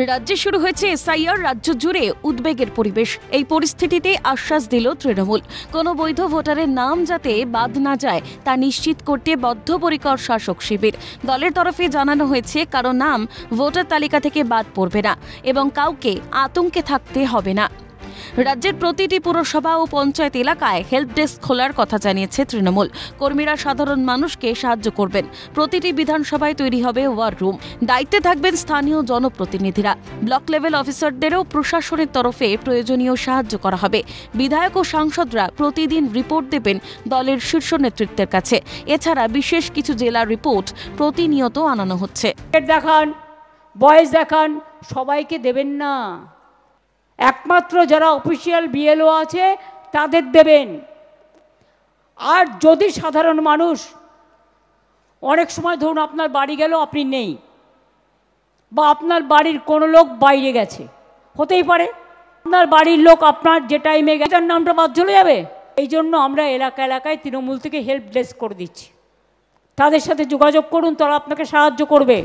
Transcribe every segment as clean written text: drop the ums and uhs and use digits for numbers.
রাজ্যে শুরু হয়েছে এসআইআর, রাজ্য জুড়ে উদ্বেগের পরিবেশ। এই পরিস্থিতিতে আশ্বাস দিল তৃণমূল, কোনো বৈধ ভোটারের নাম যাতে বাদ না যায় তা নিশ্চিত করতে বদ্ধপরিকর শাসক শিবির। দলের তরফে জানানো হয়েছে কারো নাম ভোটার তালিকা থেকে বাদ পড়বে না এবং কাউকে আতঙ্কে থাকতে হবে না। রাজ্যের প্রতিটি পুরসভা ও পঞ্চায়েত এলাকায় হেল্প ডেস্ক খোলার কথা জানিয়েছে তৃণমূল। কর্মীরা সাধারণ মানুষকে সাহায্য করবেন। প্রতিটি বিধানসভায় তৈরি হবে ওয়ার রুম। দায়িত্বে থাকবেন স্থানীয় জনপ্রতিনিধিরা। ব্লক লেভেল অফিসারদেরও প্রশাসনের তরফে প্রয়োজনীয় সাহায্য করা হবে। বিধায়ক ও সাংসদরা প্রতিদিন রিপোর্ট দেবেন দলের শীর্ষ নেতৃত্বের কাছে। এছাড়া বিশেষ কিছু জেলার রিপোর্ট প্রতিনিয়ত আনানো হচ্ছে। দেখান, বয়স দেখান, সবাইকে দেবেন না, একমাত্র যারা অফিসিয়াল বিএলও আছে তাদের দেবেন। আর যদি সাধারণ মানুষ অনেক সময় ধরুন আপনার বাড়ি গেল, আপনি নেই, বা আপনার বাড়ির কোনো লোক বাইরে গেছে, হতেই পারে আপনার বাড়ির লোক আপনার যে টাইমে গেছে তার নামটা বাদ চলে যাবে। এই জন্য আমরা এলাকায় তৃণমূল থেকে হেল্প ডেস্ক করে দিচ্ছি। তাদের সাথে যোগাযোগ করুন, তারা আপনাকে সাহায্য করবে।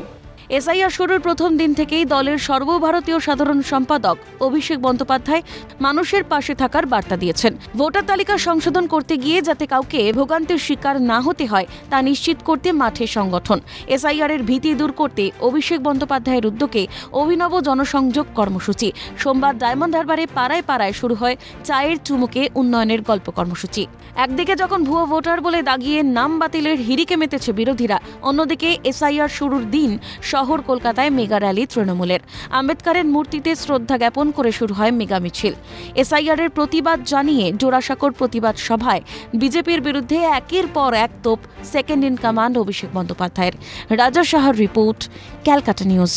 এসআইআর শুরুর প্রথম দিন থেকেই দলের সর্বভারতীয় সাধারণ সম্পাদক অভিষেক বন্দ্যোপাধ্যায় মানুষের পাশে থাকার বার্তা দিয়েছেন। ভোটার তালিকা সংশোধন করতে গিয়ে যাতে কাউকে ভোগান্তির শিকার না হতে হয় তা নিশ্চিত করতে মাঠে সংগঠন। এসআইআরের ভীতি দূর করতে অভিষেক বন্দ্যোপাধ্যায়ের উদ্যোগে অভিনব জনসংযোগ কর্মসূচি। সোমবার ডায়মন্ড হারবারে পাড়ায় পাড়ায় শুরু হয় চায়ের চুমুকে উন্নয়নের গল্প কর্মসূচি। একদিকে যখন ভুয়ো ভোটার বলে দাগিয়ে নাম বাতিলের হিড়িকে মেতেছে বিরোধীরা, অন্যদিকে এসআইআর শুরুর দিন শহর কলকাতায় মেগা র্যালি তৃণমূলের। আম্বেদকরের মূর্তিতে শ্রদ্ধা জ্ঞাপন করে শুরু হয় মেগা মিছিল। এসআইআরের প্রতিবাদ জানিয়ে জোড়াসাঁকোর প্রতিবাদ সভায় বিজেপির বিরুদ্ধে একের পর এক তোপ সেকেন্ড ইন কমান্ড অভিষেক বন্দ্যোপাধ্যায়ের। রাজা সাহার রিপোর্ট, ক্যালকাটা নিউজ।